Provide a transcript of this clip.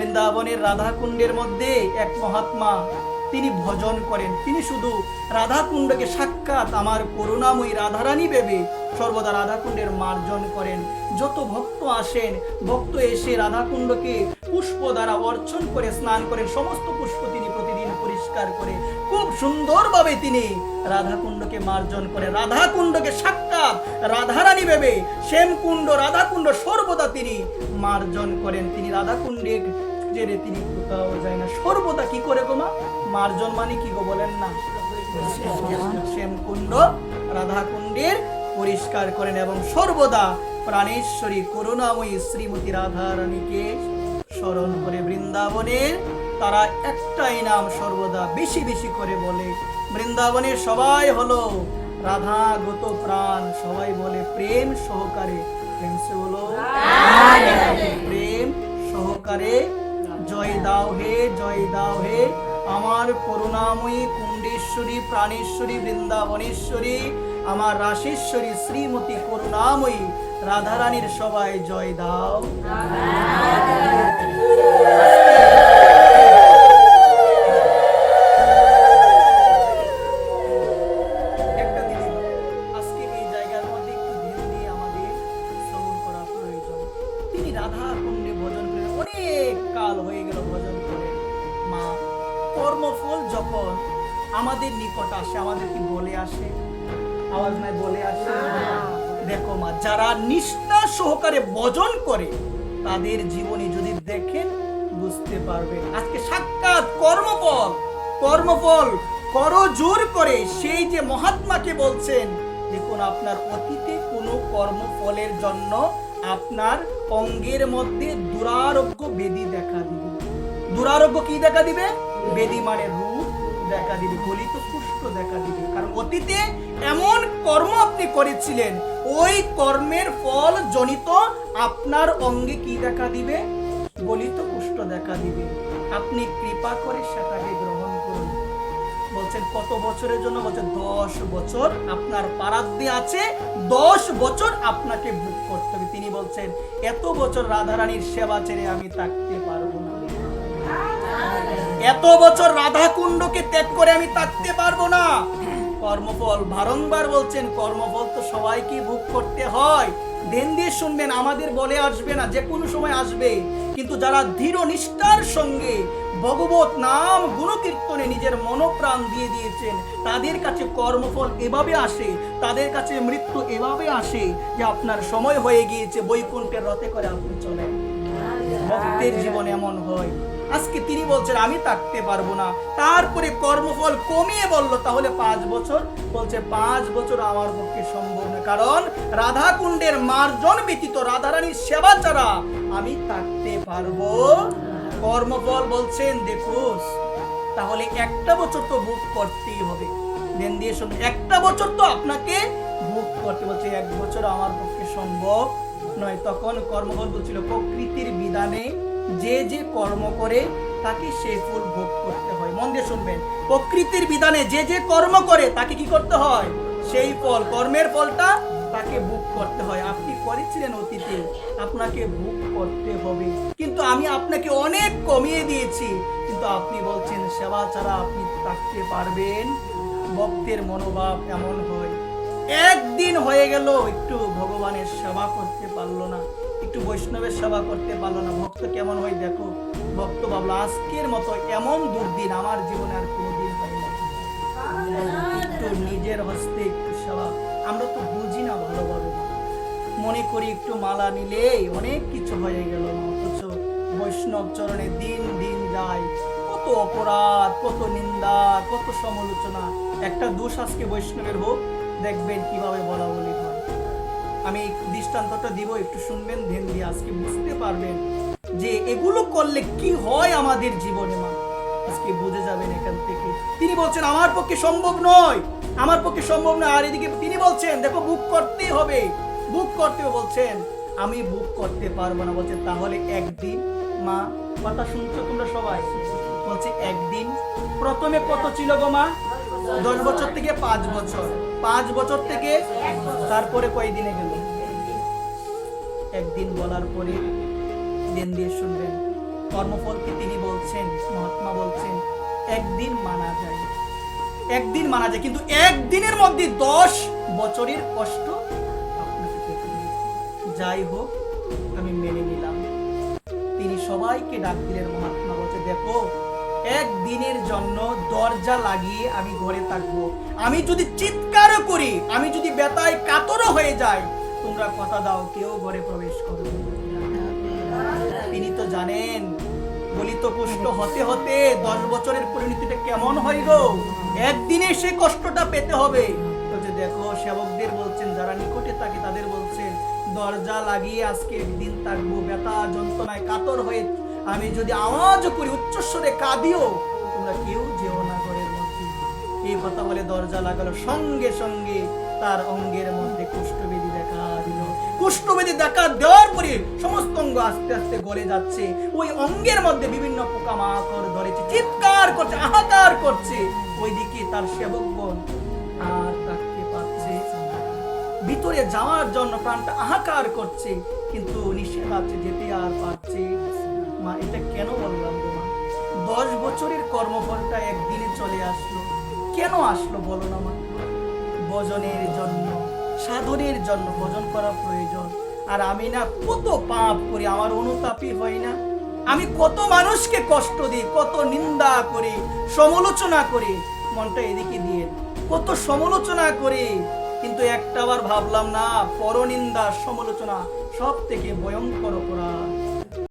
বৃন্দাবনের রাধাকুণ্ডের মধ্যে এক মহাত্মা তিনি ভজন করেন। তিনি শুধু রাধাকুণ্ডকে সাক্ষাৎ আমার করুণাময়ী রাধারানী ভেবে সর্বদা রাধাকুণ্ডের মার্জন করেন। যত ভক্ত আসেন, ভক্ত এসে রাধাকুণ্ডকে পুষ্প দ্বারা অর্চন করে স্নান করেন। সমস্ত পুষ্প তিনি প্রতিদিন পরিষ্কার করে খুব সুন্দরভাবে তিনি রাধাকুণ্ডকে মার্জন করে রাধাকুণ্ডকে সাক্ষাৎ রাধারানী ভেবে শ্যামকুণ্ড রাধাকুণ্ড সর্বদা তিনি মার্জন করেন। তিনি রাধাকুণ্ডের জেরে তিনি কোথাও যায় না, সর্বদা কি করে গো মা? মার্জন মানে কি গো বলেন না? শ্যামকুণ্ড রাধাকুণ্ডের পরিষ্কার করেন এবং সর্বদা প্রাণেশ্বরী করুণাময়ী শ্রীমতী রাধারানীকে স্মরণ করে। বৃন্দাবনের তারা একটাই নাম সর্বদা বেশি বেশি করে বলে। বৃন্দাবনের সবাই হলো রাধাগত প্রাণ, সবাই বলে প্রেম সহকারে, প্রেম সে বলো প্রেম সহকারে জয় দাও হে আমার করুণাময়ী কুণ্ডেশ্বরী প্রাণেশ্বরী বৃন্দাবনেশ্বরী আমার রাশেশ্বরী শ্রীমতী করুণাময়ী রাধারানীর সবাই জয় দাও। একটা দিদি আজকে এই জায়গার মধ্যে একটু ধ্যান দিয়ে আমাদের শ্রবণ করা প্রয়োজন। তিনি রাধা কুণ্ডে ভজন করেন, অনেক কাল হয়ে গেল ভজন করে। মা কর্মফল যখন আমাদের নিকট আসে, আমাদের কি বলে আসে? আওয়াজ নাই বলে আসে? দেখো মা, যারা নিষ্ঠা সহকারে ভজন করে তাদের জীবনে যদি দেখেন বুঝতে পারবেন। আজকে সাক্ষাৎ কর্মফল করজোর করে সেই যে মহাত্মাকে বলছেন, দেখুন আপনার অতীতে কোনো কর্মফলের জন্য আপনার অঙ্গের মধ্যে দুরারোগ্য বেদি দেখা দিবে। দুরারোগ্য কি দেখা দিবে? বেদি মানে রূপ দেখা দিবে, গলিত পুষ্ট দেখা দিবে। কারণ অতীতে এমন কর্ম আপনি করেছিলেন, ওই কর্মের ফল জনিত আপনার অঙ্গে কি দেখা দিবে? গলিত পুষ্ট দেখা দিবে। আপনি কৃপা করে সেটাকে গ্রহণ করুন। বলছেন কত বছরের জন্য? বলছেন 10 বছর আপনার পারাদ্দে আছে, 10 বছর আপনাকে ভোগ করতে হবে। তিনি বলছেন এত বছর রাধারানীর সেবা ছেড়ে আমি থাকতে পারবো না, এত বছর রাধাকুণ্ডকে ত্যাগ করে আমি থাকতে পারবো না। কর্মফল বারংবার বলছেন, কর্মফল তো সবাইকে ভোগ করতে হয়। ধ্যান দিয়ে শুনবেন, আমাদের বলে আসবে না, যে কোনো সময় আসবে। কিন্তু যারা দৃঢ় নিষ্ঠার সঙ্গে ভগবত নাম গুণকীর্তনে নিজের মনোপ্রাণ দিয়ে দিয়েছেন, তাদের কাছে কর্মফল এভাবে আসে, তাদের কাছে মৃত্যু এভাবে আসে যে আপনার সময় হয়ে গিয়েছে, বৈকুণ্ঠের রথে করে আপনি চলেন। ভক্তের জীবনে এমন হয়। আজকে তিনি বলছেন আমি থাকতে পারবো না, তারপরে কর্মফল কমিয়ে বলল তাহলে 5 বছর। বলছে 5 বছর আমার পক্ষে সম্ভব না, কারণ রাধাকুণ্ডের মার্জন ব্যতীত রাধারানীর সেবা ছাড়া আমি থাকতে পারবো। কর্মফল বলছেন দেখুন, তাহলে 1টা বছর তো ভোগ করতেই হবে। ধ্যান দিয়ে শুনুন, 1টা বছর তো আপনাকে ভোগ করতে। বলছে 1 বছর আমার পক্ষে সম্ভব নয়। তখন কর্মফল বলছিল প্রকৃতির বিধানে যে যে কর্ম করে তাকে সেই ফল ভোগ করতে হয়। মন দিয়ে শুনবেন, প্রকৃতির বিধানে যে যে কর্ম করে তাকে কি করতে হয়? সেই ফল, কর্মের ফলটা তাকে ভোগ করতে হয়। আপনি করেছিলেন অতীতে, আপনাকে ভোগ করতে হবে। কিন্তু আমি আপনাকে অনেক কমিয়ে দিয়েছি, কিন্তু আপনি বলছেন সেবা ছাড়া আপনি থাকতে পারবেন। ভক্তের মনোভাব এমন হয়। একদিন হয়ে গেল একটু ভগবানের সেবা করতে পারলো না, একটু বৈষ্ণবের সেবা করতে পারলো না, ভক্ত কেমন হয় দেখো। ভক্ত ভাবলো আজকের মতো এমন দুর্দিন আমার জীবনে আর কোনোদিন হয় না। একটু নিজের হস্তে একটু সেবা, আমরা তো বুঝি না ভালোভাবে, মনে করি একটু মালা নিলে অনেক কিছু হয়ে গেল, অথচ বৈষ্ণব চরণে দিন দিন যায়। কত অপরাধ, কত নিন্দা, কত সমালোচনা। একটা দোষ আজকে বৈষ্ণবের হোক, দেখবেন কিভাবে বলা বলি হয়। আমি দৃষ্টান্তটা দিব, একটু শুনবেন ধ্যান দিয়ে, আজকে বুঝতে পারবেন যে এগুলো করলে কি হয় আমাদের জীবনে। মা আজকে বুঝে যাবেন এখান থেকে। তিনি বলছেন আমার পক্ষে সম্ভব নয়, আমার পক্ষে সম্ভব নয়। আর এদিকে তিনি বলছেন দেখো বুক করতেই হবে, বুক করতে বলছেন আমি বুক করতে পারবো না। বলছে তাহলে একদিন। মা কথা শুনছো তোমরা সবাই? বলছে একদিন। প্রথমে কত ছিল গো মা? 10 বছর থেকে 5 বছর, 5 বছর থেকে তারপরে কয় দিনে গেল? একদিন বলার পরে ধ্যান দিয়ে শুনবেন, কর্মফলকে তিনি বলছেন, মহাত্মা বলছেন একদিন মানা যায়, একদিন মানা যায়, কিন্তু একদিনের মধ্যে 10 বছরের কষ্ট আপনাকে পেতে হবে। যাই হোক, আমি মেনে নিলাম। তিনি সবাইকে ডাক দিলেন। মহাত্মা বলছে, দেখো, একদিনের জন্য দরজা লাগিয়ে আমি ঘরে থাকবো। আমি যদি চিৎকারও করি, আমি যদি ব্যথায় কাতরও হয়ে যাই, তোমরা কথা দাও কেউ ঘরে প্রবেশ করবে না। তিনি তো জানেন গলিত কুষ্ঠ হতে হতে 10 বছরের পরিণতিটা কেমন হয় গো। একদিনে সে কষ্টটা পেতে হবে। বলছে, দেখো, সেবকদের বলছেন, যারা নিকটে থাকে তাদের বলছেন, দরজা লাগিয়ে আজকে একদিন থাকবো, ব্যথা যন্ত্রণায় কাতর হয়ে আমি যদি আওয়াজ করি, উচ্চস্বরে কাঁদিও, তোমরা কেউ যেও না ঘরের মধ্যে। এই কথা বলে দরজা লাগালো। সঙ্গে সঙ্গে তার অঙ্গের মধ্যে কুষ্ঠবেদী দেখা দিল। কুষ্ঠবেদী দেখা দেওয়ার পরে সমস্ত অঙ্গ আস্তে আস্তে গলে যাচ্ছে। ওই অঙ্গের মধ্যে বিভিন্ন পোকামাকড় ধরেছে, চিৎকার করছে, হাহাকার করছে। ওইদিকে তার সেবকগণ আর থাকতে পারছে ভিতরে যাওয়ার জন্য, প্রাণটা হাহাকার করছে, কিন্তু নিষেধ আছে, যেতে আর পারছে। মা, এটা কেন বললাম গো মা? 10 বছরের কর্মফলটা একদিনে চলে আসলো। কেন আসলো বলো না মা? ভজনের জন্য, সাধনের জন্য। ভজন করা প্রয়োজন। আর আমি না কত পাপ করি, আমার অনুতাপই হয় না? আমি কত মানুষকে কষ্ট দিই, কত নিন্দা করি, সমালোচনা করি, মনটা এদিকে দিয়ে কত সমালোচনা করি, কিন্তু একটাবার ভাবলাম না, পরনিন্দা সমালোচনা সব থেকে ভয়ঙ্কর অপরাধ।